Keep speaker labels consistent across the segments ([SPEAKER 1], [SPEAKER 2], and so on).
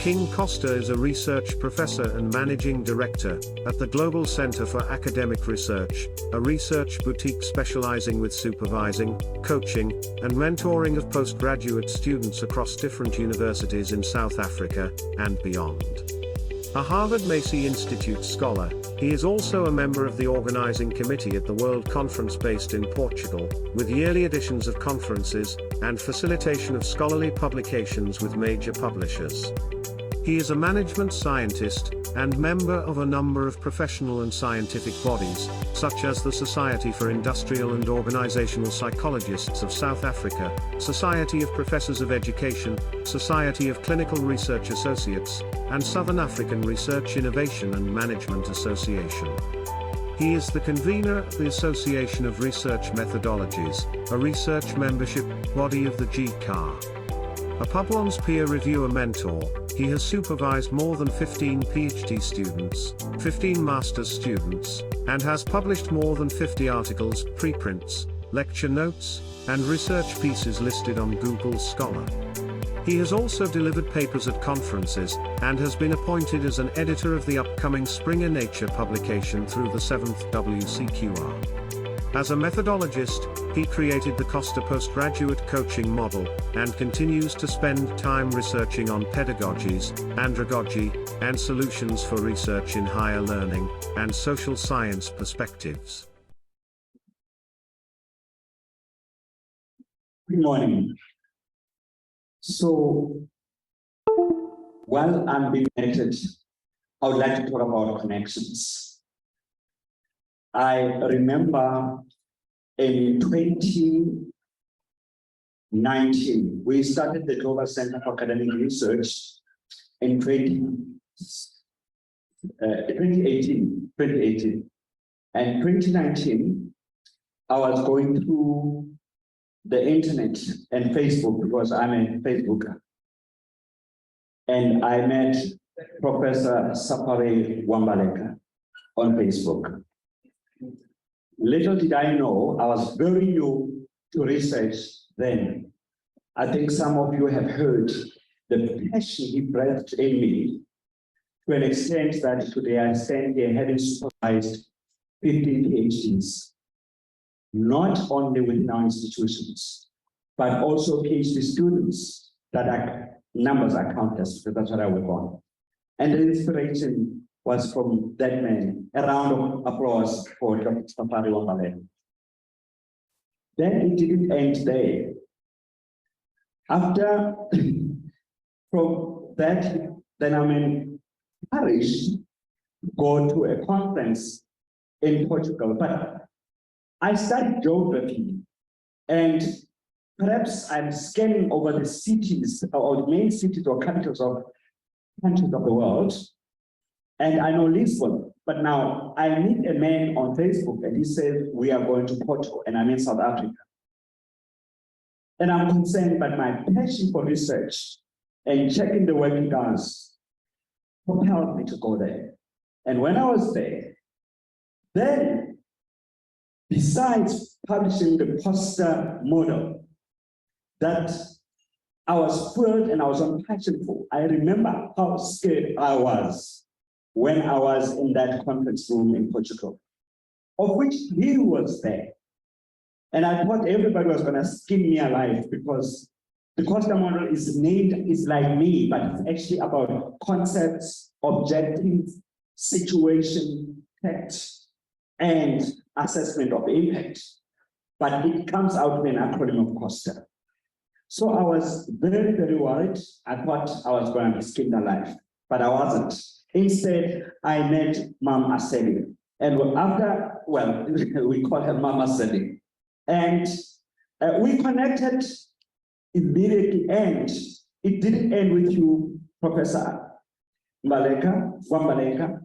[SPEAKER 1] King Costa is a research professor and managing director at the Global Center for Academic Research, a research boutique specializing with supervising, coaching, and mentoring of postgraduate students across different universities in South Africa and beyond. A Harvard Massey Institute scholar, he is also a member of the organizing committee at the World Conference based in Portugal, with yearly editions of conferences and facilitation of scholarly publications with major publishers. He is a management scientist and member of a number of professional and scientific bodies, such as the Society for Industrial and Organizational Psychologists of South Africa, Society of Professors of Education, Society of Clinical Research Associates, and Southern African Research Innovation and Management Association. He is the convener of the Association of Research Methodologies, a research membership body of the AQRA. A Publons peer reviewer mentor, he has supervised more than 15 PhD students, 15 master's students, and has published more than 50 articles, preprints, lecture notes, and research pieces listed on Google Scholar. He has also delivered papers at conferences, and has been appointed as an editor of the upcoming Springer Nature publication through the 7th WCQR. As a methodologist, he created the Costa postgraduate coaching model, and continues to spend time researching on pedagogies, andragogy, and solutions for research in higher learning and social science perspectives.
[SPEAKER 2] Good morning. So, while I'm being connected, I would like to talk about connections. I remember in 2019, we started the Global Center for Academic Research in 2018. And 2019, I was going through the internet and Facebook because I'm a Facebooker. And I met Professor Sapare Wambaleka on Facebook. Little did I know, I was very new to research then. I think some of you have heard the passion he breathed in me to an extent that today I stand here having supervised 15 PhDs, not only within our institutions, but also PhD students that are numbers are countless, because that's what I work on. And the inspiration was from that man. A round of applause for Dr. Sapare Wambaleka. Then it didn't end there. After, from that, then I'm encouraged to go to a conference in Portugal. But I studied geography, and perhaps I'm scanning over the cities or the main cities or capitals of countries of the world. And I know Lisbon, but now I meet a man on Facebook and he says, we are going to Porto, and I'm in South Africa. And I'm concerned, but my passion for research and checking the work he does propelled me to go there. And when I was there, then besides publishing the Costa model that I was filled and I was on passion for, I remember how scared I was when I was in that conference room in Portugal, of which he was there. And I thought everybody was going to skin me alive because the Costa model is like me, but it's actually about concepts, objectives, situation, fact, and assessment of impact. But it comes out with an acronym of Costa. So I was very, very worried. I thought I was going to be skinned alive, but I wasn't. Instead, I met Mama Aseli. And after, well, we call her Mama Aseli. And we connected immediately, and it didn't end with you, Professor Wambaleka.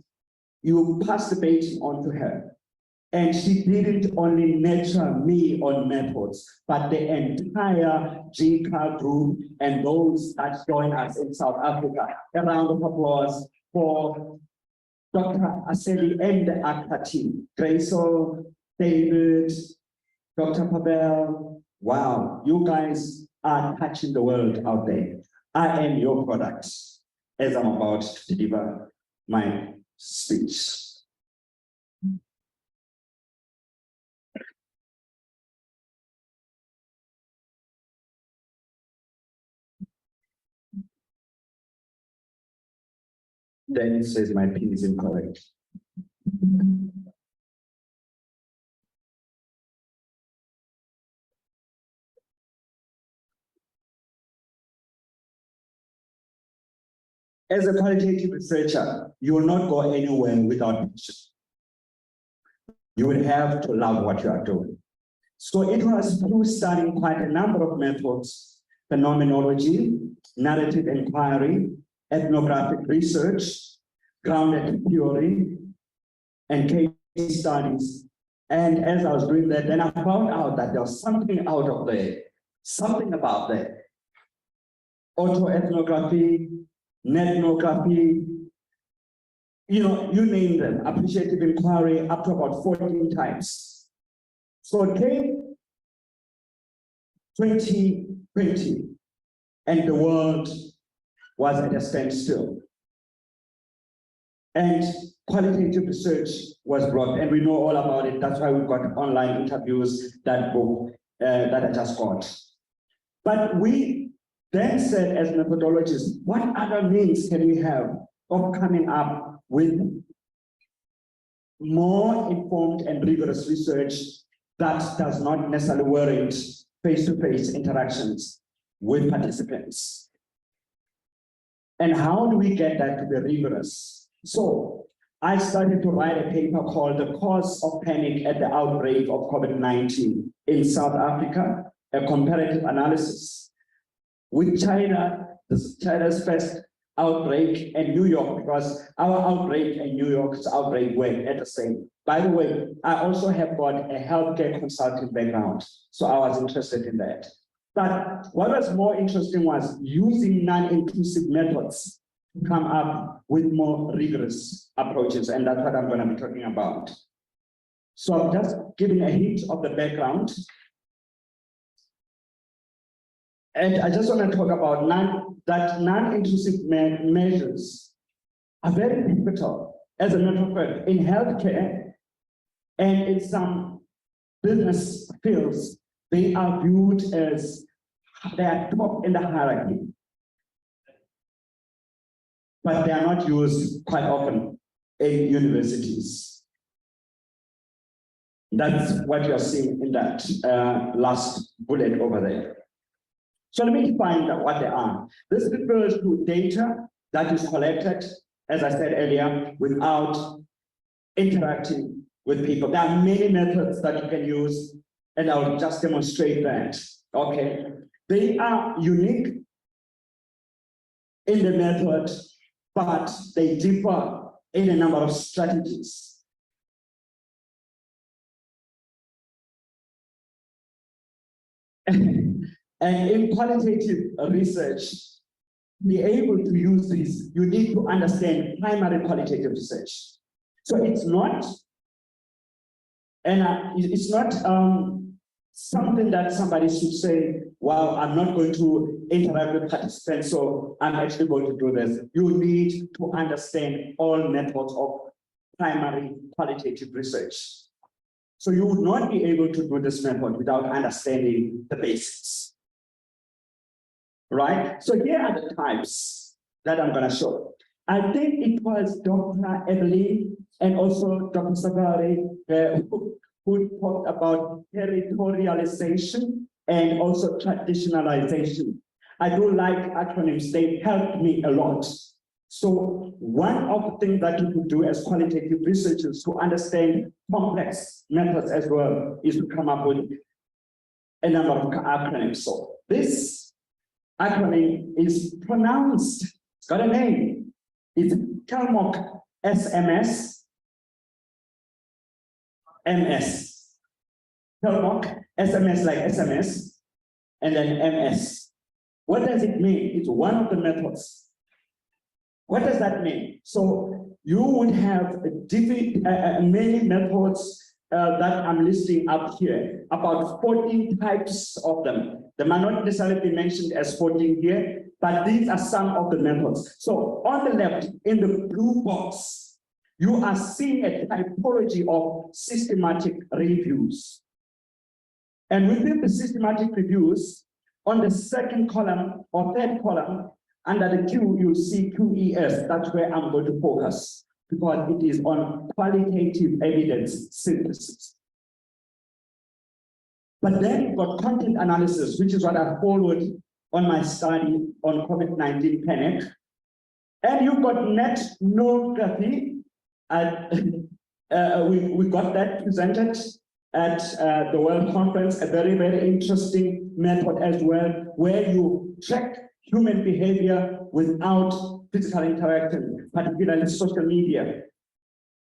[SPEAKER 2] You passed the baton on to her. And she didn't only nurture me on methods, but the entire GCAR group and those that join us in South Africa. A round of applause for Dr. Aseli and the AQRA team. Graysol, David, Dr. Pavel. Wow, you guys are touching the world out there. I am your product. as I'm about to deliver my speech. Then it says my pin is incorrect. As a qualitative researcher, you will not go anywhere without passion. You will have to love what you are doing. So it was through studying quite a number of methods: phenomenology, narrative inquiry, ethnographic research, grounded theory, and case studies. And as I was doing that, then I found out that there was something out of there, something about that. Autoethnography, nethnography, you name them, appreciative inquiry, up to about 14 types. So it came 2020, and the world was at a standstill. And qualitative research was brought, and we know all about it. That's why we've got online interviews, that book that I just got. But we then said, as methodologists, what other means can we have of coming up with more informed and rigorous research that does not necessarily warrant face-to-face interactions with participants? And how do we get that to be rigorous? So I started to write a paper called The Cause of Panic at the Outbreak of COVID-19 in South Africa, a comparative analysis with China, China's first outbreak, and New York, because our outbreak and New York's outbreak were at the same. By the way, I also have got a healthcare consulting background, so I was interested in that. But what was more interesting was using non-intrusive methods to come up with more rigorous approaches, and that's what I'm going to be talking about. So I'm just giving a hint of the background. And I just want to talk about non-intrusive measures are very pivotal. As a matter of fact, in healthcare and in some business fields, they are viewed as they are top in the hierarchy. But they are not used quite often in universities. That's what you're seeing in that last bullet over there. So let me define what they are. This refers to data that is collected, as I said earlier, without interacting with people. There are many methods that you can use, and I'll just demonstrate that. Okay. They are unique in the method, but they differ in a number of strategies. And in qualitative research, to be able to use these, you need to understand primary qualitative research. So it's not, it's not something that somebody should say, well, I'm not going to interact with participants, so I'm actually going to do this. You need to understand all methods of primary qualitative research. So you would not be able to do this method without understanding the basics. Right? So here are the types that I'm going to show. I think it was Dr. Evelyn and also Dr. Sagari who talked about territorialization and also traditionalization. I do like acronyms, they helped me a lot. So one of the things that you could do as qualitative researchers to understand complex methods as well is to come up with a number of acronyms. So this acronym is pronounced, it's got a name, it's CALMOC SMS, MS. CALMOC, SMS like SMS, and then MS. What does it mean? It's one of the methods. What does that mean? So you would have many methods that I'm listing up here, about 14 types of them. They might not necessarily be mentioned as 14 here, But these are some of the methods. So on the left, in the blue box, you are seeing a typology of systematic reviews. And within the systematic reviews, on the second column or third column, under the Q, you'll see QES. That's where I'm going to focus, because it is on qualitative evidence synthesis. But then you've got content analysis, which is what I followed on my study on COVID-19 panic. And you've got ethnography. We got that presented at the World Conference, a very, very interesting method as well, where you track human behavior without physical interaction, particularly social media.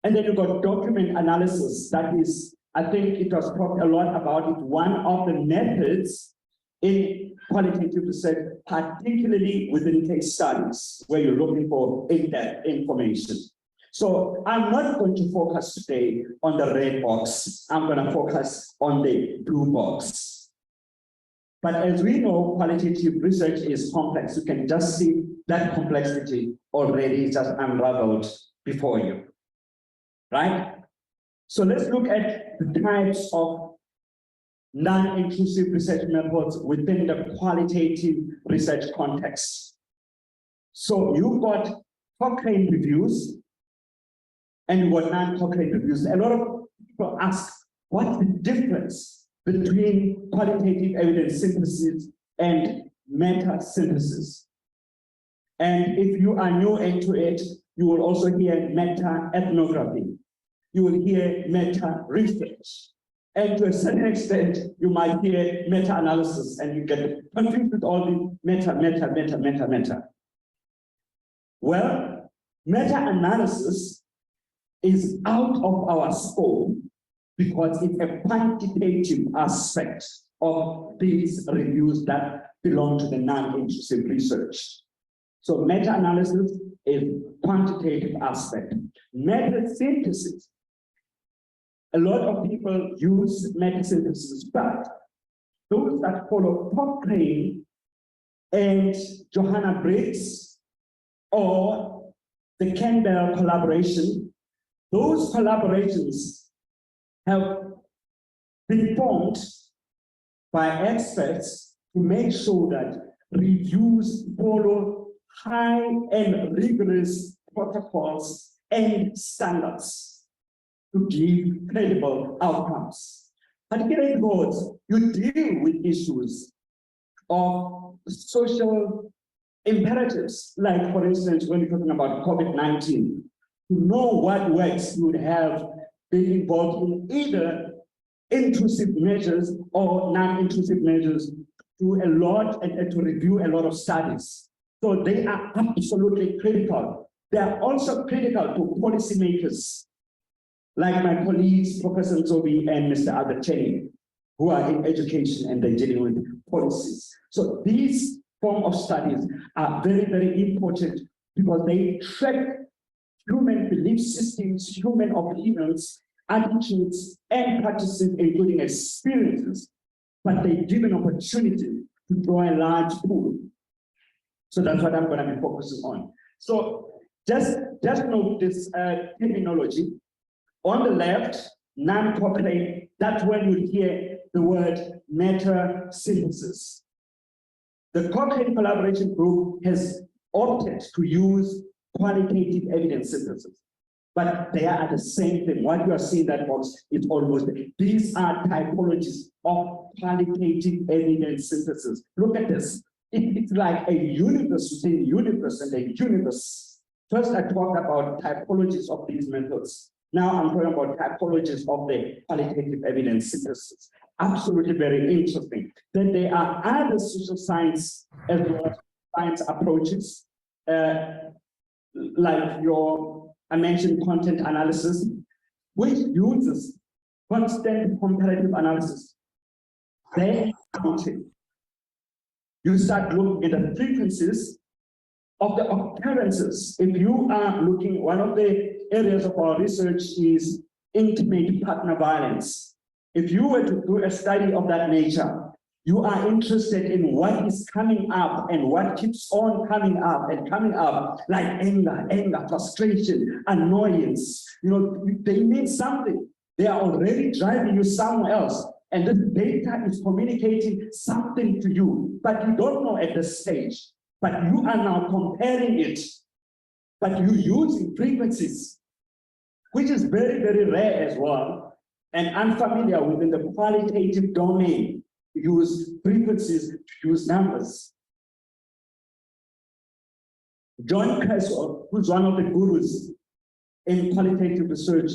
[SPEAKER 2] And then you've got document analysis. That is, I think it was talked a lot about it, one of the methods in qualitative research, particularly within case studies, where you're looking for in-depth information. So I'm not going to focus today on the red box. I'm going to focus on the blue box. But as we know, qualitative research is complex. You can just see that complexity already just unraveled before you, right? So let's look at the types of non-intrusive research methods within the qualitative research context. So you've got Cochrane reviews and you've got non-Cochrane reviews. A lot of people ask, what's the difference between qualitative evidence synthesis and meta-synthesis? And if you are new into it, you will also hear meta-ethnography. You will hear meta-research. And to a certain extent, you might hear meta-analysis, and you get confused with all the meta. Well, meta-analysis is out of our scope because it's a quantitative aspect of these reviews that belong to the non-intrusive research. So meta-analysis is quantitative aspect. Meta-synthesis, a lot of people use meta-synthesis, but those that follow Cochrane and Johanna Briggs or the Campbell collaboration, those collaborations have been formed by experts to make sure that reviews follow high and rigorous protocols and standards to give credible outcomes. Particularly because you deal with issues of social imperatives, like for instance, when you're talking about COVID-19, to know what works, you would have been involved in either intrusive measures or non-intrusive measures to a lot and to review a lot of studies. So they are absolutely critical. They are also critical to policymakers, like my colleagues, Professor Nzobi and Mr. Aberteni, who are in education and they're dealing with policies. So these form of studies are very, very important because they track human belief systems, human opinions, attitudes, and practices, including experiences, but they give an opportunity to draw a large pool. So that's what I'm going to be focusing on. So just note this terminology. On the left, non-Cochrane, that's when you hear the word meta-synthesis. The Cochrane Collaboration Group has opted to use qualitative evidence synthesis, but they are the same thing. What you are seeing that box is almost, these are typologies of qualitative evidence synthesis. Look at this. It's like a universe within a universe and a universe. First, I talked about typologies of these methods. Now I'm talking about typologies of the qualitative evidence synthesis. Absolutely very interesting. Then there are other social science as well as science approaches, like I mentioned content analysis, which uses constant comparative analysis. Then counting. You start looking at the frequencies of the occurrences. If you are looking, one of the areas of our research is intimate partner violence. If you were to do a study of that nature, You are interested in what is coming up and what keeps on coming up and coming up, like anger, frustration, annoyance. You know, they mean something. They are already driving you somewhere else. And the data is communicating something to you, but you don't know at this stage. But you are now comparing it. But you're using frequencies, which is very, very rare as well, and unfamiliar within the qualitative domain. Use frequencies to use numbers. John Costa, who's one of the gurus in qualitative research,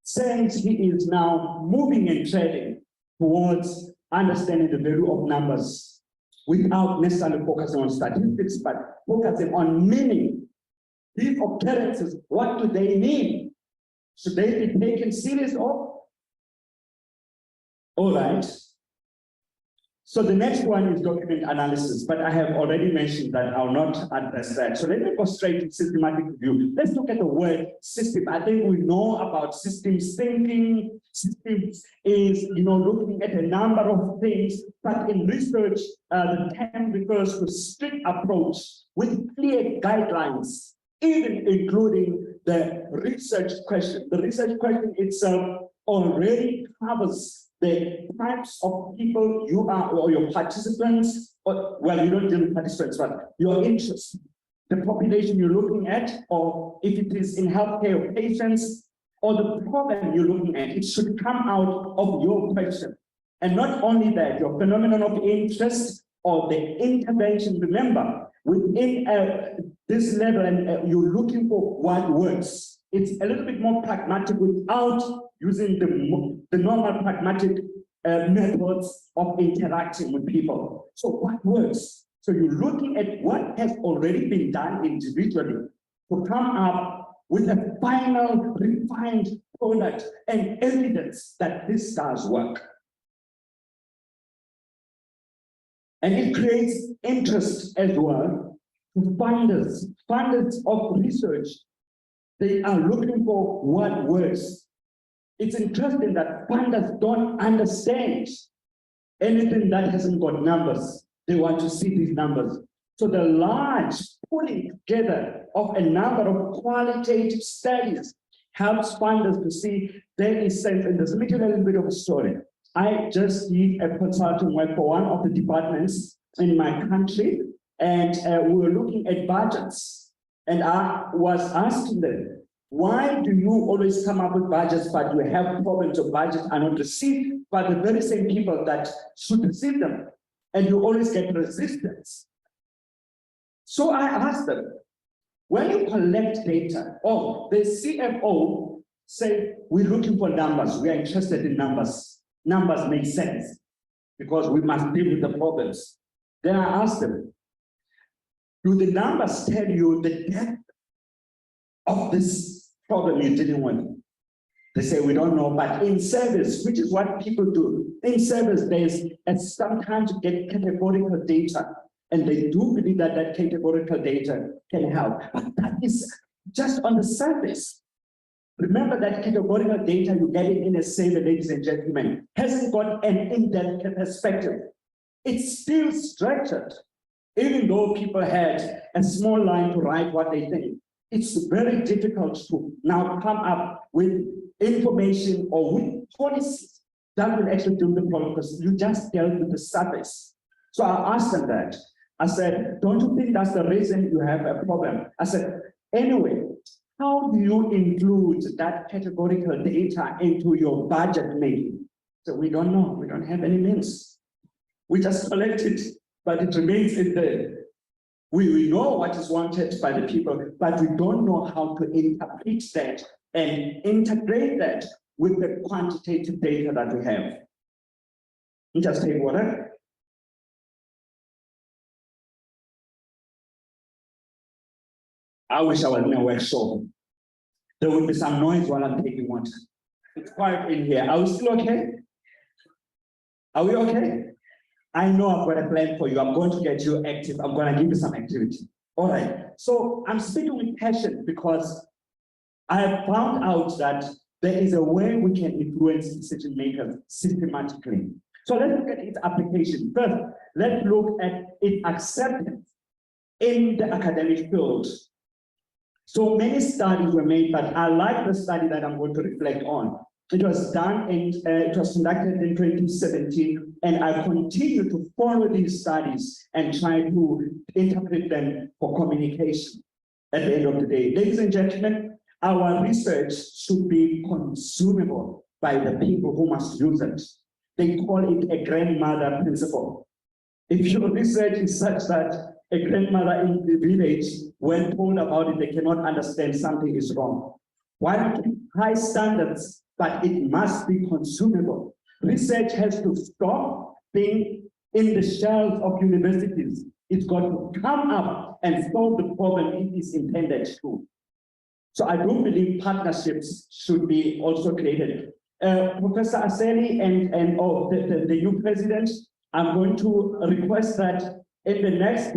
[SPEAKER 2] says he is now moving and treading towards understanding the value of numbers without necessarily focusing on statistics, but focusing on meaning. These occurrences, what do they mean? Should they be taken serious or? All right. So the next one is document analysis, but I have already mentioned that I'll not address that. So let me go straight to systematic review. Let's look at the word system. I think we know about systems thinking. Systems is, looking at a number of things, but in research, the term refers to strict approach with clear guidelines, even including the research question. The research question itself already covers the types of people you are, or your participants, or, well, you don't deal with participants, but your interest, the population you're looking at, or if it is in healthcare or patients, or the problem you're looking at, it should come out of your question. And not only that, your phenomenon of interest or the intervention, remember, within this level, and you're looking for what works. It's a little bit more pragmatic without using the normal pragmatic methods of interacting with people. So what works? So you're looking at what has already been done individually to come up with a final refined product and evidence that this does work. And it creates interest as well to funders of research. They are looking for what works. It's interesting that funders don't understand anything that hasn't got numbers. They want to see these numbers. So the large pulling together of a number of qualitative studies helps funders to see there is sense. And let me tell you a little bit of a story. I just did a consulting work for one of the departments in my country, and we were looking at budgets. And I was asking them, why do you always come up with budgets, but you have problems of budgets are not received by the very same people that should receive them? And you always get resistance. So I asked them, when you collect data, the CFO said, we're looking for numbers, we are interested in numbers. Numbers make sense because we must deal with the problems. Then I asked them, do the numbers tell you the depth of this problem you're dealing with? They say, we don't know, but in service, which is what people do, in service, there's sometimes you get categorical data, and they do believe that that categorical data can help, but that is just on the surface. Remember that categorical data you're getting in a survey, ladies and gentlemen, hasn't got an in-depth perspective. It's still structured, even though people had a small line to write what they think. It's very difficult to now come up with information or with policies that will actually do the problem, because you just dealt with the surface. So I asked them that. I said, don't you think that's the reason you have a problem? I said, anyway, how do you include that categorical data into your budget making? So we don't know, we don't have any means. We just collect it, but it remains in there. We know what is wanted by the people, but we don't know how to interpret that and integrate that with the quantitative data that we have. You just take water. I wish I was in a workshop. There would be some noise while I'm taking water. It's quiet in here. Are we still okay? Are we okay? I know I've got a plan for you. I'm going to get you active. I'm going to give you some activity. All right. So I'm speaking with passion because I have found out that there is a way we can influence decision makers systematically. So let's look at its application. First, let's look at its acceptance in the academic field. So many studies were made, but I like the study that I'm going to reflect on. It was done in, it was conducted in 2017, and I continue to follow these studies and try to interpret them for communication at the end of the day. Ladies and gentlemen, our research should be consumable by the people who must use it. They call it a grandmother principle. If your research is such that a grandmother in the village, when told about it, they cannot understand something is wrong. Why keep high standards, but it must be consumable. Research has to stop being in the shelves of universities. It's got to come up and solve the problem it is intended to. So I do believe partnerships should be also created. Professor Aseli and the new president, I'm going to request that in the next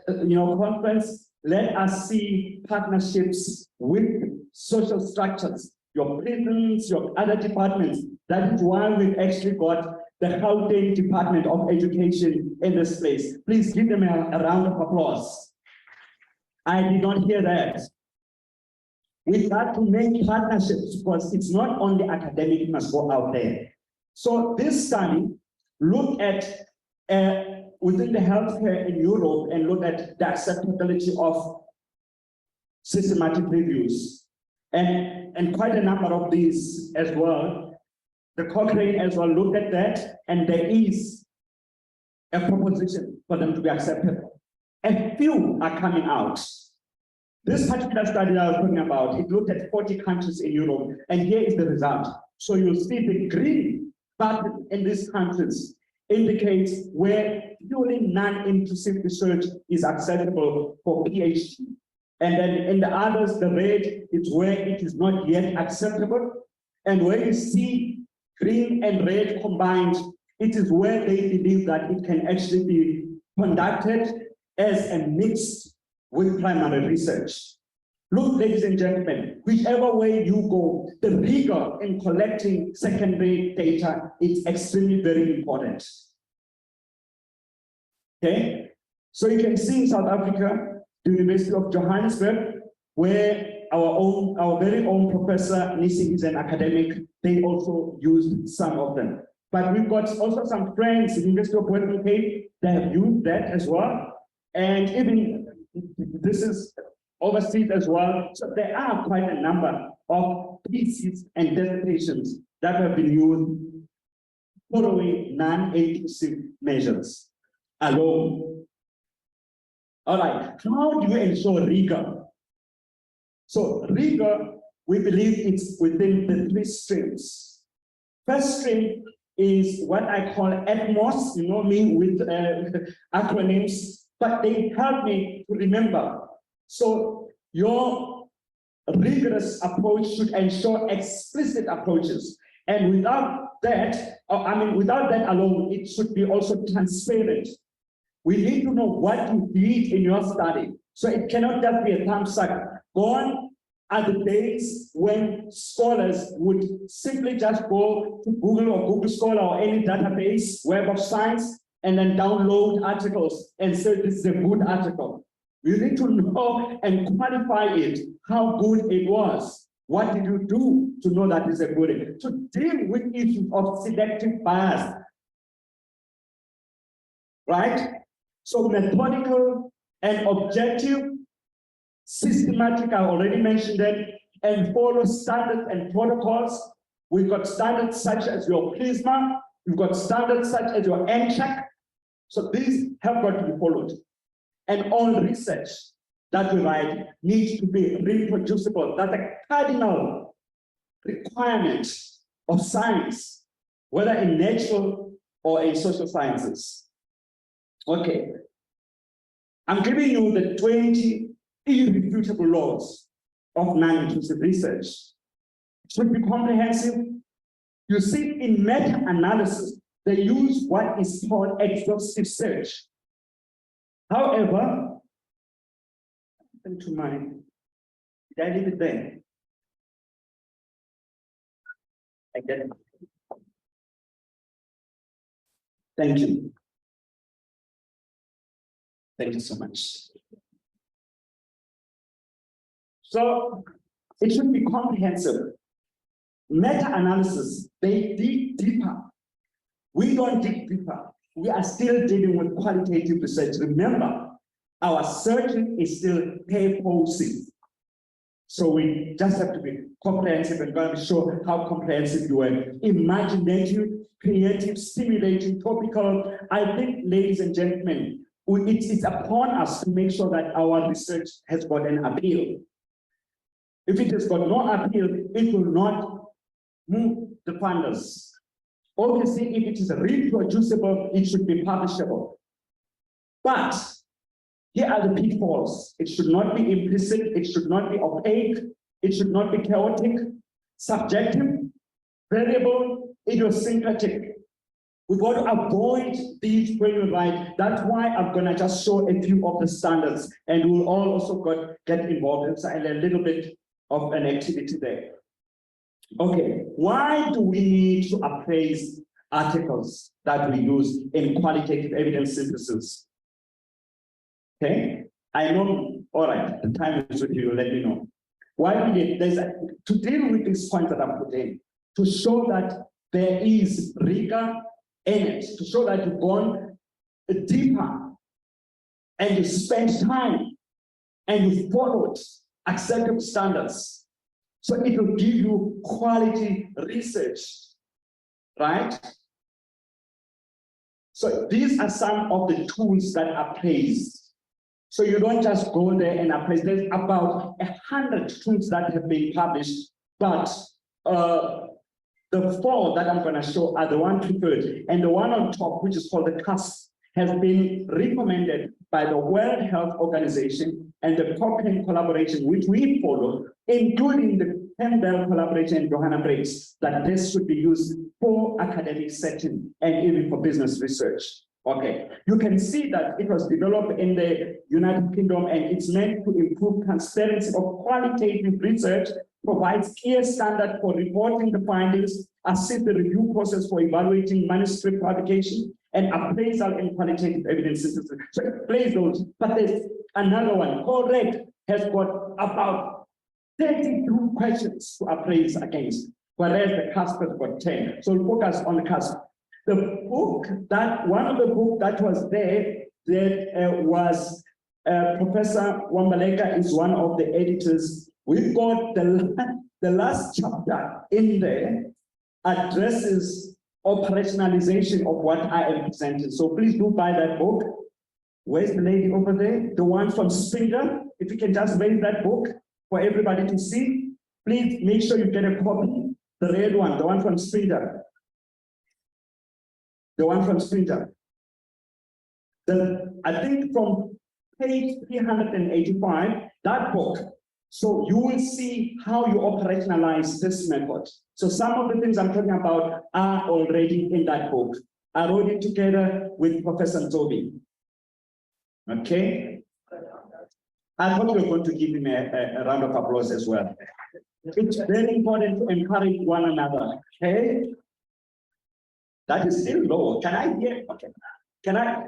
[SPEAKER 2] conference, let us see partnerships with social structures, your prisons, your other departments. That is why we've actually got the Gauteng Department of Education in this place. Please give them a round of applause. I did not hear that. We got to make partnerships because it's not only academic, it must go out there. So this study looked at within the healthcare in Europe and looked at the acceptability of systematic reviews. And quite a number of these as well. The Cochrane as well looked at that, and there is a proposition for them to be accepted. A few are coming out. This particular study that I was talking about, it looked at 40 countries in Europe, and here is the result. So you'll see the green button in these countries indicates where purely non-intrusive research is acceptable for PhD. And then in the others, the red is where it is not yet acceptable. And where you see green and red combined, it is where they believe that it can actually be conducted as a mix with primary research. Look, ladies and gentlemen, whichever way you go, the rigor in collecting secondary data is extremely very important. Okay, so you can see in South Africa, the University of Johannesburg, where our very own Professor Nisi is an academic, they also used some of them. But we've got also some friends in the University of Western Cape that have used that as well. And even this is overseas as well. So there are quite a number of theses and dissertations that have been used following non-intrusive measures alone. All right, how do you ensure rigor? So rigor, we believe it's within the three streams. First stream is what I call ATMOS, you know me with acronyms, but they help me to remember. So your rigorous approach should ensure explicit approaches. And without that, without that alone, it should be also transparent. We need to know what you did in your study. So it cannot just be a thumbs up. Gone are the days when scholars would simply just go to Google or Google Scholar or any database, Web of Science, and then download articles and say this is a good article. You need to know and qualify it, how good it was. What did you do to know that it's a good? To deal with issues of selective bias, right? So methodical and objective, systematic, I already mentioned that, and follow standards and protocols. We've got standards such as your PRISMA, we've got standards such as your NCHEC. So these have got to be followed. And all research that we write needs to be reproducible. That's a cardinal requirement of science, whether in natural or in social sciences. Okay, I'm giving you the 20 irrefutable laws of non-intrusive research. It should be comprehensive. You see, in meta-analysis, they use what is called exhaustive search. However, did I leave it there? I get it. Thank you. Thank you so much. So it should be comprehensive. Meta-analysis, they dig deeper. We don't dig deeper. We are still dealing with qualitative research. Remember, our searching is still purposive. So we just have to be comprehensive and going to show how comprehensive you are. Imaginative, creative, stimulating, topical. I think, ladies and gentlemen, it's upon us to make sure that our research has got an appeal. If it has got no appeal, it will not move the funders. Obviously, if it is reproducible, it should be publishable. But here are the pitfalls. It should not be implicit, it should not be opaque, it should not be chaotic, subjective, variable, idiosyncratic. We've got to avoid these when we write. That's why I'm going to just show a few of the standards, and we'll all also get involved in a little bit of an activity there. Okay, why do we need to appraise articles that we use in qualitative evidence synthesis? Okay, I know, all right, the time is with you, let me know. Why we need to deal with these points that I'm putting, to show that there is rigor in it, to show that you've gone deeper and you spent time and you followed acceptable standards. So it will give you quality research, right? So these are some of the tools that are praised. So you don't just go there and appraise. There's about 100 tools that have been published, but the 4 that I'm going to show are the one preferred. And the one on top, which is called the CUSP, has been recommended by the World Health Organization and the Cochrane collaboration, which we follow, including the Campbell collaboration and Johanna Breaks, that this should be used for academic setting and even for business research. Okay, you can see that it was developed in the United Kingdom and it's meant to improve transparency of qualitative research, provides clear standard for reporting the findings, assist the review process for evaluating manuscript publication, and appraisal and qualitative evidence synthesis. So it plays those, but there's another one. Correct has got about 32 questions to appraise against, whereas the CUSP has got 10. So we'll focus on the CUSP. The book that, one of the books that was there, that was Professor Wambaleka is one of the editors. We've got the last chapter in there addresses operationalization of what I am presenting. So please do buy that book. Where's the lady over there? The one from Springer. If you can just raise that book for everybody to see. Please make sure you get a copy. The red one, the one from Springer. The one from Springer. I think from page 385, that book. So you will see how you operationalize this method. So some of the things I'm talking about are already in that book. I wrote it together with Professor Nzobi. Okay. I thought we were going to give him a round of applause as well. It's very important to encourage one another. Okay. That is still low. Can I hear? Okay. Can I?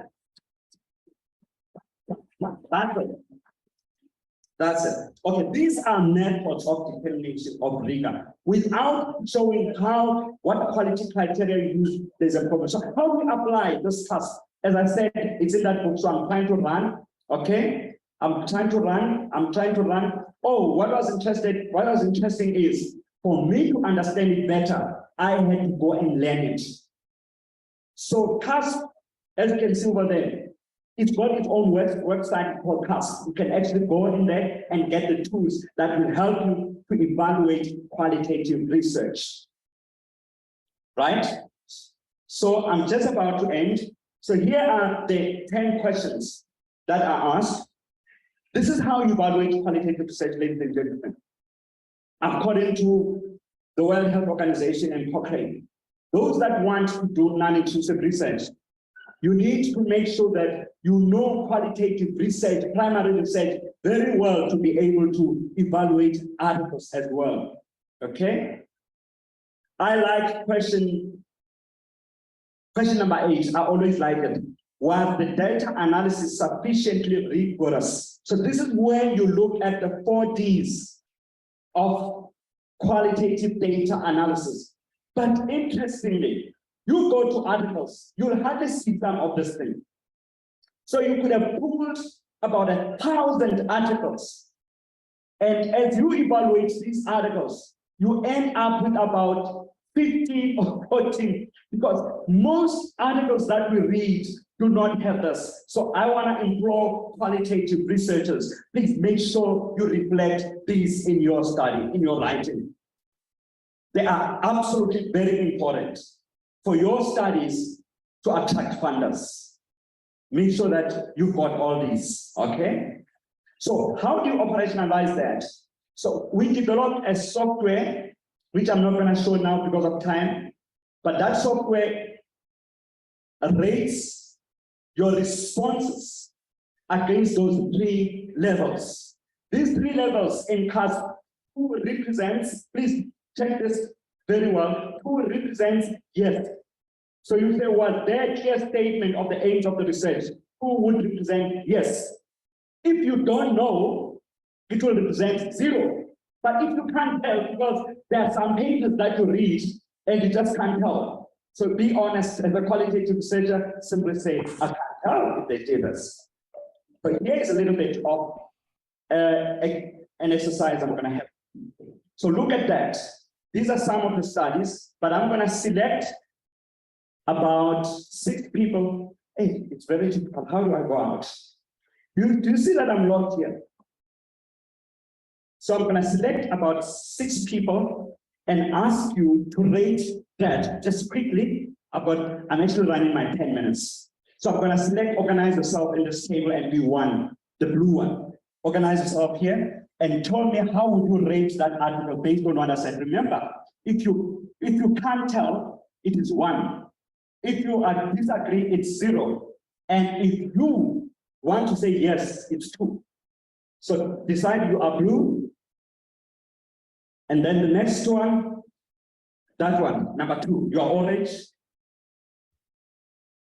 [SPEAKER 2] That's it. Okay, these are methods of determination of rigor. Without showing what quality criteria you use, there's a problem. So how we apply this task? As I said, it's in that book, so I'm trying to run. Okay, I'm trying to run. Oh, what was interesting is for me to understand it better, I had to go and learn it. So CUSP, as you can see over there, it's got its own website called CUSP. You can actually go in there and get the tools that will help you to evaluate qualitative research. Right? So I'm just about to end. So here are the 10 questions that are asked. This is how you evaluate qualitative research, ladies and gentlemen. According to the World Health Organization and Cochrane, those that want to do non-intrusive research, you need to make sure that you know qualitative research, primary research, very well to be able to evaluate articles as well. Okay? I like question Question number 8, I always like it. Was the data analysis sufficiently rigorous? So this is where you look at the 4 Ds of qualitative data analysis. But interestingly, you go to articles, you'll hardly see some of this thing. So you could have pulled about 1,000 articles. And as you evaluate these articles, you end up with about 15 or 14, because most articles that we read do not have this. So I want to implore qualitative researchers, please make sure you reflect these in your study, in your writing. They are absolutely very important for your studies to attract funders. Make sure that you've got all these, okay? So how do you operationalize that? So we developed a software, which I'm not going to show now because of time, but that software rates your responses against those 3 levels. These 3 levels encompass who represents, please check this very well, who represents yes. So you say, was there a clear statement of the aims of the research? Who would represent yes? If you don't know, it will represent 0. But if you can't tell, because there are some pages that you read and you just can't tell. So be honest, as a qualitative researcher, simply say, I can't tell if they did this. But here is a little bit of an exercise I'm going to have. So look at that. These are some of the studies, but I'm going to select about 6 people. Hey, it's very difficult. How do I go out? Do you see that I'm locked here? So I'm going to select about 6 people and ask you to rate that just quickly. I'm actually running my 10 minutes. So I'm going to select organize yourself in this table and be 1, the blue one. Organize yourself here and tell me how would you rate that article based on what I said. Remember, if you can't tell, it is 1. If you disagree, it's 0. And if you want to say yes, it's 2. So decide you are blue. And then the next one, that one, number 2, you are orange.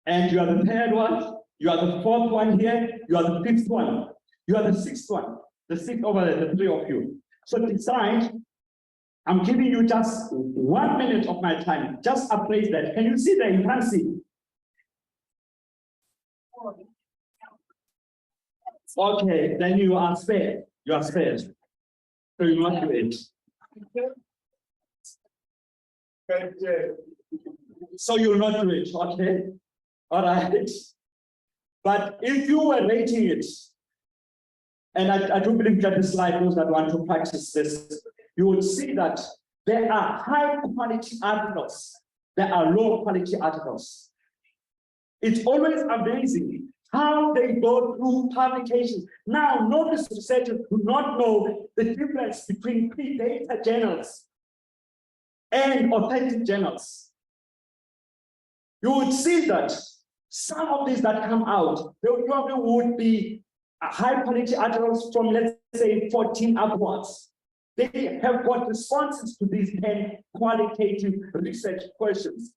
[SPEAKER 2] And you are the 3rd one, you are the 4th one here, you are the 5th one, you are the 6th one, the 6th over there, the 3 of you. So decide, I'm giving you just 1 minute of my time, just appraise that. Can you see that? You can't see. Okay, then you are spared. You are spared. So you must do it. So you'll not do it, okay? All right. But if you were rating it, and I do believe that the slide those that want to practice this, you will see that there are high quality articles, there are low quality articles. It's always amazing how they go through publications. Now, notice researchers do not know the difference between pre-data journals and authentic journals. You would see that some of these that come out, they probably would be high quality articles from, let's say, 14 upwards. They have got responses to these 10 qualitative research questions.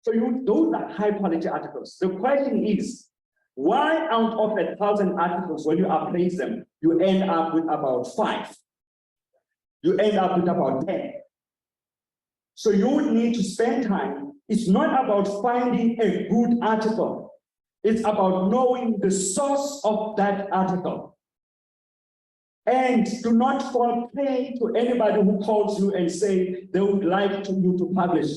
[SPEAKER 2] So those are high quality articles. The question is, why out of 1,000 articles, when you appraise them, you end up with about 5? You end up with about 10. So you would need to spend time. It's not about finding a good article. It's about knowing the source of that article. And do not fall prey to anybody who calls you and say they would like you to publish.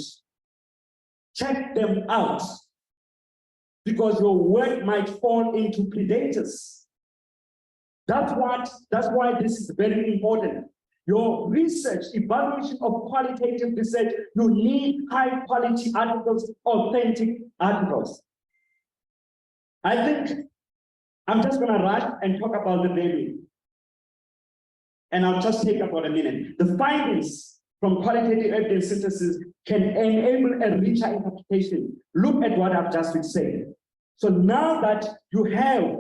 [SPEAKER 2] Check them out, because your work might fall into predators. That's why this is very important. Your research, evaluation of qualitative research, you need high quality articles, authentic articles. I think I'm just going to rush and talk about the baby. And I'll just take about a minute. The findings from qualitative evidence synthesis can enable a richer interpretation. Look at what I've just been saying. So now that you have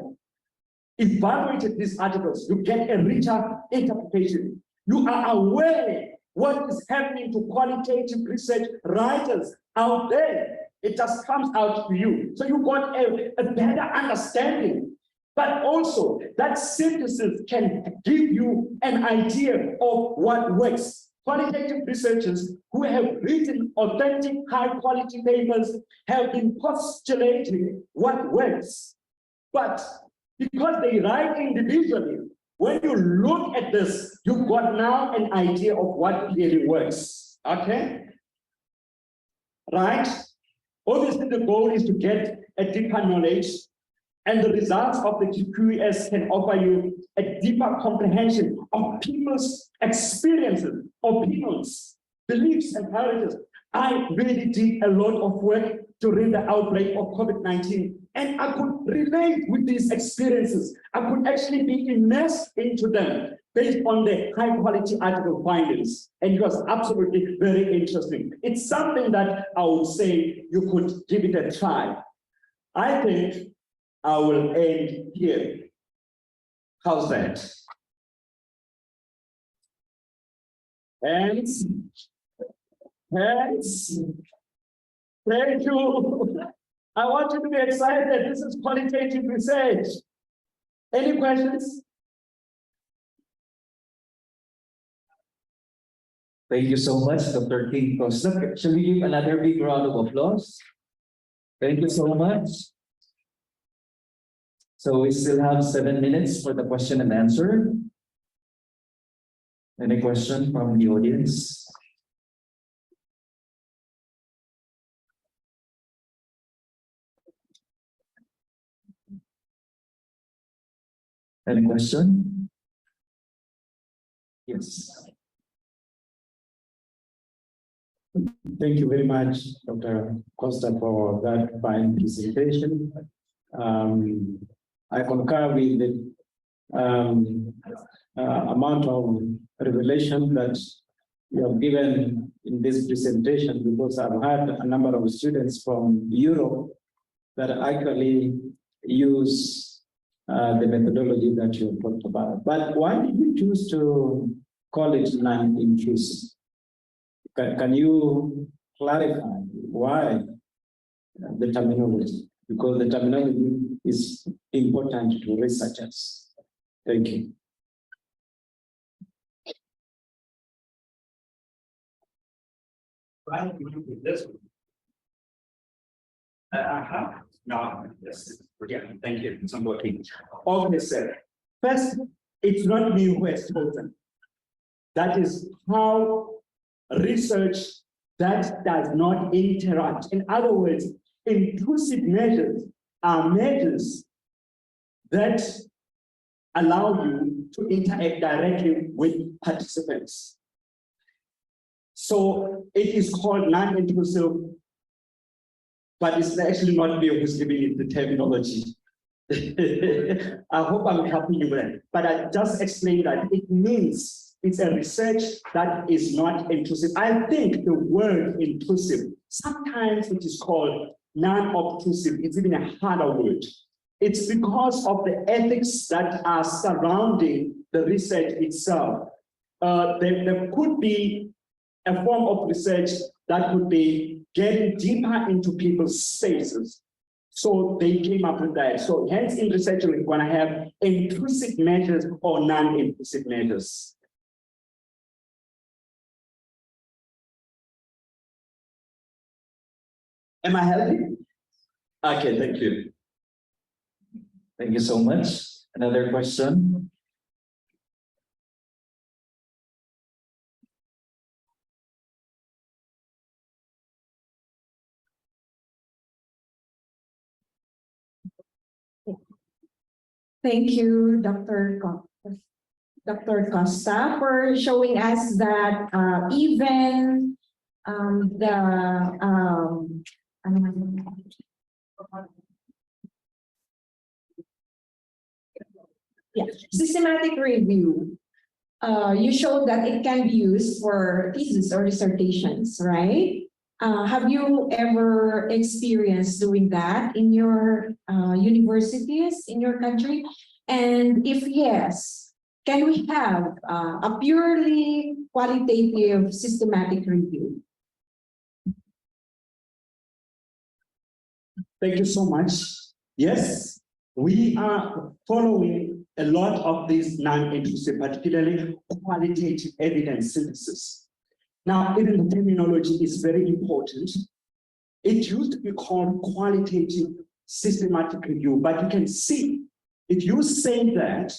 [SPEAKER 2] evaluated these articles, you get a richer interpretation. You are aware what is happening to qualitative research writers out there It just comes out to you. So you got a better understanding. But also, that synthesis can give you an idea of what works. Qualitative researchers who have written authentic, high-quality papers have been postulating what works. But because they write individually, when you look at this, you've got now an idea of what really works. Okay? Right? Obviously, the goal is to get a deeper knowledge, and the results of the QS can offer you a deeper comprehension of people's experiences, opinions, beliefs, and priorities. I really did a lot of work during the outbreak of COVID-19, and I could relate with these experiences. I could actually be immersed into them based on the high-quality article findings, and it was absolutely very interesting. It's something that I would say you could give it a try. I think I will end here. How's that? Hands. Thank you. I want you to be excited. This is qualitative research. Any questions?
[SPEAKER 3] Thank you so much, Dr. King Costa. Shall we give another big round of applause? Thank you so much. So we still have 7 minutes for the question and answer. Any question from the audience? Any question? Yes.
[SPEAKER 4] Thank you very much, Dr. Costa, for that fine presentation. I concur with the amount of revelation that you have given in this presentation, because I've had a number of students from Europe that actually use the methodology that you talked about. But why did you choose to call it non-intrusive? Can you clarify why the terminology? Because the terminology is important to researchers. Thank you.
[SPEAKER 2] Right, with this one. No, yes, yeah, thank you. It's not working. Okay, sir. First, it's not me who has chosen. That is how research that does not interact. In other words, intrusive measures are measures that allow you to interact directly with participants. So it is called non-intrusive, but it's actually not me who's giving it the terminology. I hope I'm helping you with that. But I just explained that it means it's a research that is not intrusive. I think the word intrusive, sometimes it is called non-obtrusive. It's even a harder word. It's because of the ethics that are surrounding the research itself. There could be a form of research that could be getting deeper into people's spaces. So they came up with that. So hence in research, we're going to have intrusive measures or non-intrusive measures. Am I helping? Okay, thank you.
[SPEAKER 3] Thank you so much. Another question?
[SPEAKER 5] Thank you, Dr. Costa, for showing us that even systematic review, you showed that it can be used for thesis or dissertations, right? Have you ever experienced doing that in your universities in your country? And if yes, can we have a purely qualitative systematic review?
[SPEAKER 2] Thank you so much. Yes, we are following a lot of these non-intrusive, particularly qualitative evidence synthesis. Now, even the terminology is very important. It used to be called qualitative systematic review, but you can see, if you say that,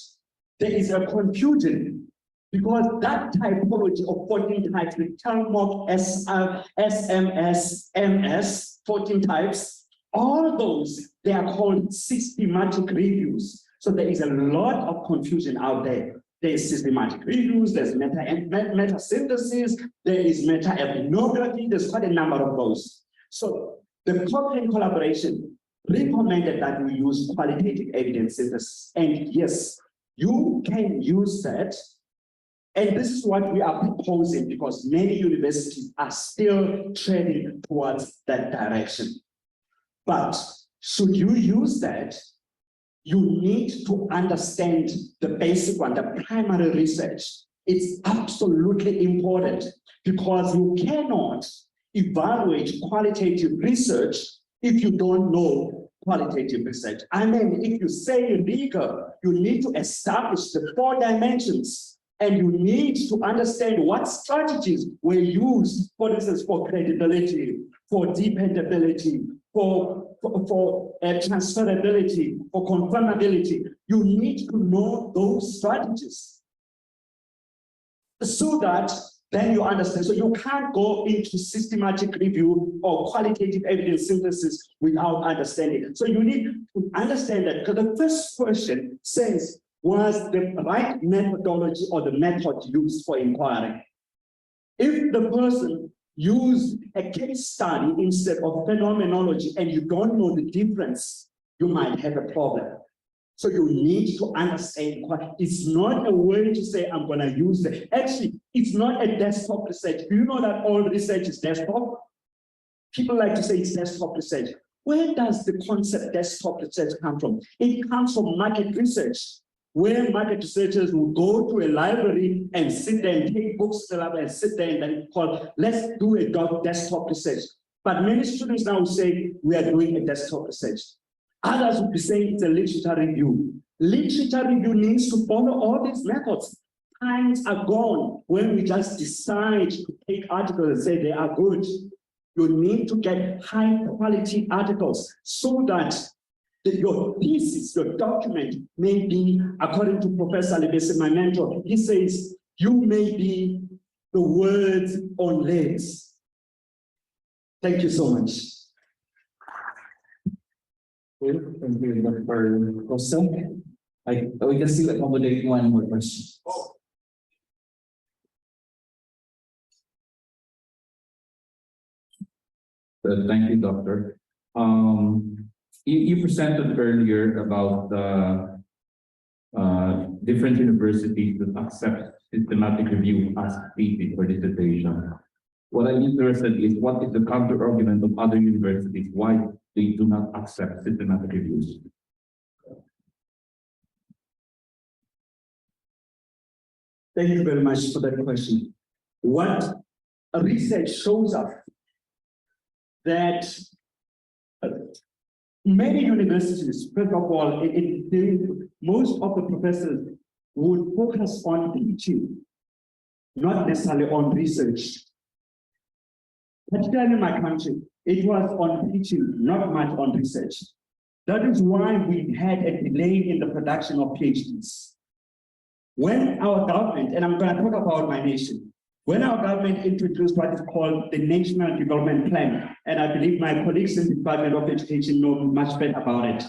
[SPEAKER 2] there is a confusion because that typology of 14 types, the Telmok, SMS, MS, 14 types, all those, they are called systematic reviews. So there is a lot of confusion out there. There is systematic reviews, there's meta synthesis, there is meta ethnography, there's quite a number of those. So the Cochrane collaboration recommended that we use qualitative evidence synthesis. And yes, you can use that. And this is what we are proposing because many universities are still trending towards that direction. But should you use that, you need to understand the basic one, the primary research. It's absolutely important because you cannot evaluate qualitative research if you don't know qualitative research. I mean, if you say rigor, you need to establish the 4 dimensions and you need to understand what strategies were used, for instance, for credibility, for dependability, for transferability, for confirmability. You need to know those strategies so that then you understand. So you can't go into systematic review or qualitative evidence synthesis without understanding. So you need to understand that because the first question says, was the right methodology or the method used for inquiry? If the person used a case study instead of phenomenology and you don't know the difference, you might have a problem. So you need to understand what it's not a way to say, I'm going to use it. Actually, it's not a desktop research. Do you know that all research is desktop? People like to say it's desktop research. Where does the concept desktop research come from? It comes from market research, where market researchers will go to a library and sit there and take books to the library and sit there and then call, let's do a desktop research. But many students now say, we are doing a desktop research. Others would be saying it's a literature review. Literature review needs to follow all these methods. Times are gone when we just decide to take articles and say they are good. You need to get high quality articles so that your thesis, your document may be, according to Professor Lebese, my mentor, he says, you may be the words on legs. Thank you so much.
[SPEAKER 3] Thank you, Dr. Costa. We can still accommodate one more question.
[SPEAKER 6] Thank you, Doctor. You presented earlier about the different universities that accept systematic review as thesis for dissertation. What I'm interested is what is the counter argument of other universities why they do not accept systematic reviews?
[SPEAKER 2] Thank you very much for that question. What research shows us that many universities, first of all, most of the professors would focus on teaching, not necessarily on research. Particularly in my country, it was on teaching, not much on research. That is why we had a delay in the production of PhDs. When our government, and I'm going to talk about my nation, when our government introduced what is called the National Development Plan, and I believe my colleagues in the Department of Education know much better about it,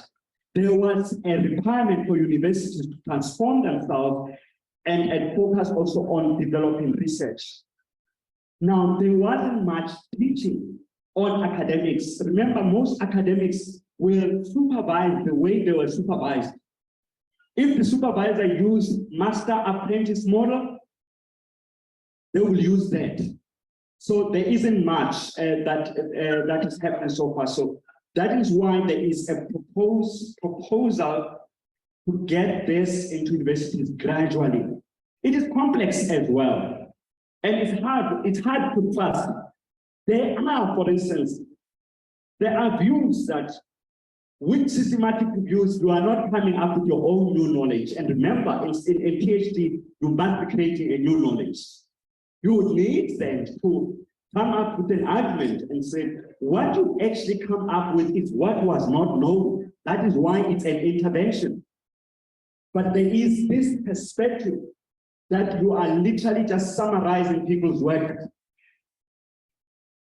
[SPEAKER 2] there was a requirement for universities to transform themselves and focus also on developing research. Now, there wasn't much teaching on academics. Remember, most academics were supervised the way they were supervised. If the supervisor used master-apprentice model, they will use that. So there isn't much that is happening so far. So that is why there is a proposal to get this into universities gradually. It is complex as well. And it's hard to trust. There are, for instance, there are views that with systematic reviews, you are not coming up with your own new knowledge. And remember, in a PhD, you must be creating a new knowledge. You would need then to come up with an argument and say, what you actually come up with is what was not known. That is why it's an intervention. But there is this perspective that you are literally just summarizing people's work.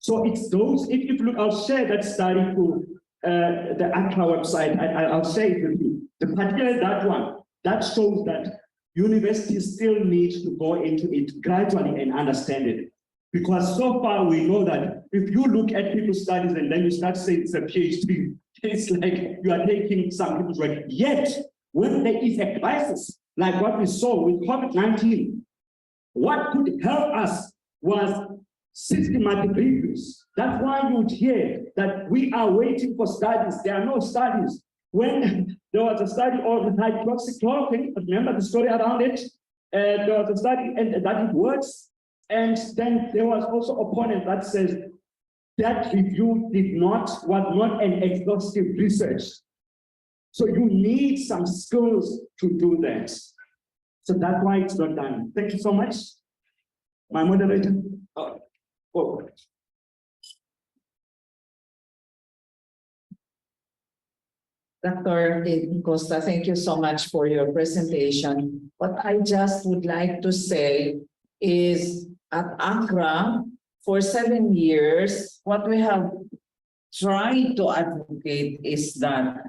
[SPEAKER 2] So it's those, if you look, I'll share that study to the AQRA website. I'll share it with you. Particularly that one, that shows that universities still need to go into it gradually and understand it. Because so far we know that if you look at people's studies and then you start saying it's a PhD, it's like you are taking some people's work. Yet, when there is a crisis, like what we saw with COVID-19, what could help us was systematic reviews. That's why you would hear that we are waiting for studies. There are no studies. When there was a study on hydroxychloroquine, remember the story around it? There was a study and that it works. And then there was also an opponent that says that review was not an exhaustive research. So you need some skills to do that. So that's why it's not done. Thank you so much. My moderator. Oh.
[SPEAKER 7] Dr. Costa, thank you so much for your presentation. What I just would like to say is at AQRA, for 7 years, what we have tried to advocate is that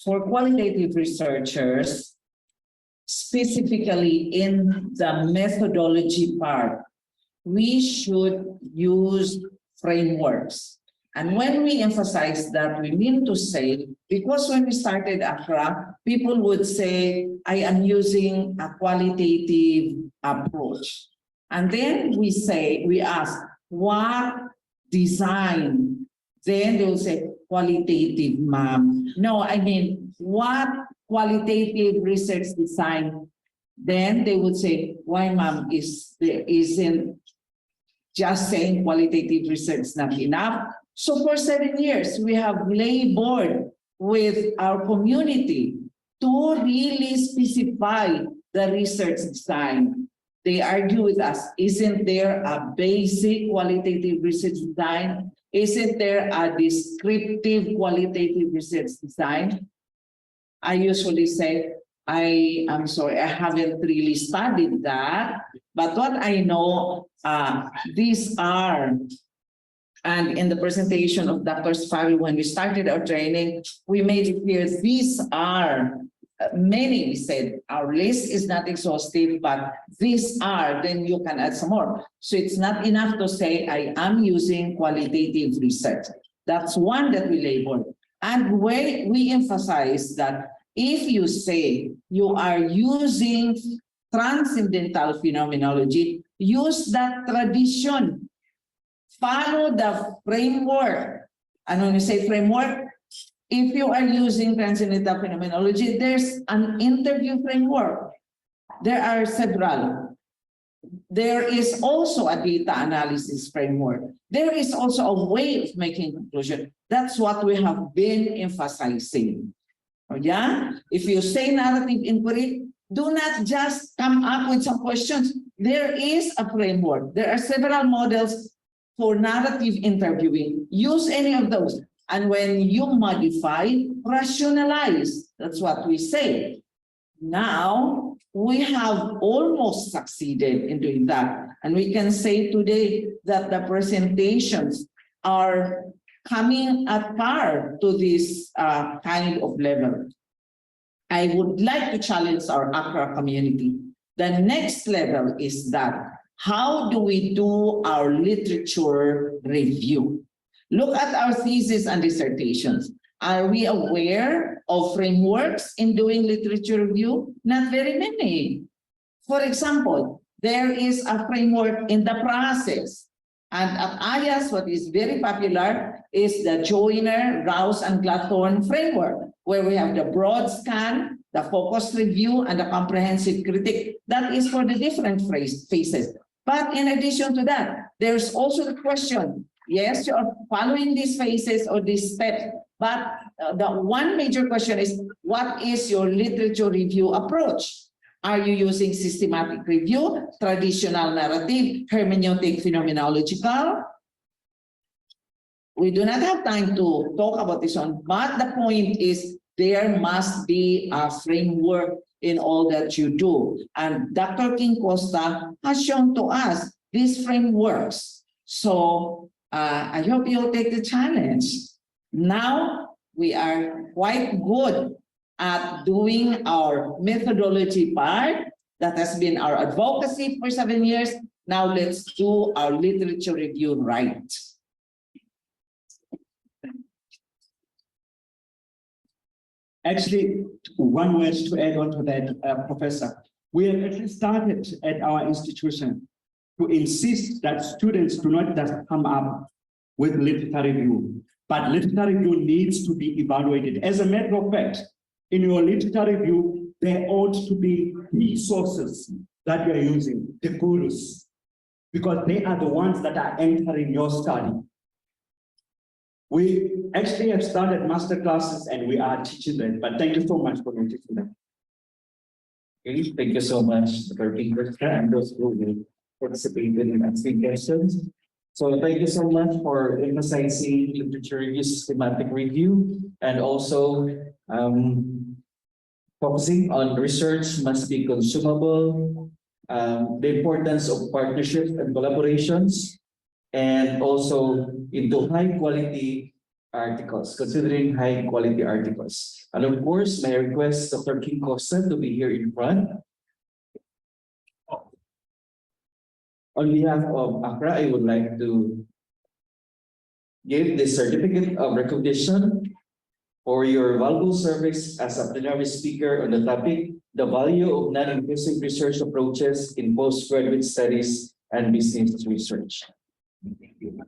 [SPEAKER 7] for qualitative researchers, specifically in the methodology part, we should use frameworks. And when we emphasize that, we mean to say, because when we started AQRA, people would say, I am using a qualitative approach. And then we ask, what design? Then they will say, qualitative, ma'am. No, I mean, what qualitative research design? Then they would say, why, ma'am, isn't just saying qualitative research not enough? So for 7 years, we have labored with our community to really specify the research design. They argue with us, isn't there a basic qualitative research design? Isn't there a descriptive qualitative research design? I usually say, I'm sorry, I haven't really studied that. But what I know, these are, and in the presentation of Dr. Safari, when we started our training, we made it clear these are, many we said, our list is not exhaustive, but these are, then you can add some more. So it's not enough to say, I am using qualitative research. That's one that we labeled. And when we emphasize that if you say you are using transcendental phenomenology, use that tradition. Follow the framework. And when you say framework, if you are using transcendental phenomenology, there's an interview framework. There are several. There is also a data analysis framework. There is also a way of making conclusion. That's what we have been emphasizing. Yeah? If you say narrative inquiry, do not just come up with some questions. There is a framework. There are several models for narrative interviewing. Use any of those. And when you modify, rationalize. That's what we say. Now, we have almost succeeded in doing that. And we can say today that the presentations are coming at par to this kind of level. I would like to challenge our AQRA community. The next level is that how do we do our literature review? Look at our thesis and dissertations. Are we aware of frameworks in doing literature review? Not very many. For example, there is a framework in the process. And at IAS, what is very popular is the Joyner, Rouse, and Glathorn framework, where we have the broad scan, the focused review, and the comprehensive critique. That is for the different phases. But in addition to that, there's also the question, yes, you are following these phases or these steps, But the one major question is, what is your literature review approach? Are you using systematic review, traditional narrative, hermeneutic, phenomenological? We do not have time to talk about this one, but the point is there must be a framework in all that you do. And Dr. King Costa has shown to us these frameworks. So I hope you'll take the challenge. Now we are quite good at doing our methodology part. That has been our advocacy for 7 years. Now let's do our literature review right.
[SPEAKER 2] Actually, one word to add on to that, Professor. We have actually started at our institution to insist that students do not just come up with literature review, but literature review needs to be evaluated. As a matter of fact, in your literature review, there ought to be resources that you are using, the gurus, because they are the ones that are entering your study. We actually have started master classes and we are teaching them, but thank you so much for noticing that.
[SPEAKER 3] Okay, thank you so much, Dr. King Costa, and those who will participate in asking questions. So thank you so much for emphasizing literature review, systematic review, and also focusing on research must be consumable, the importance of partnerships and collaborations, and also into high quality articles, considering high quality articles. And of course, may I request Dr. King Costa to be here in front. On behalf of AQRA, I would like to give the certificate of recognition for your valuable service as a plenary speaker on the topic, the value of non-intrusive research approaches in postgraduate studies and business research. Thank you.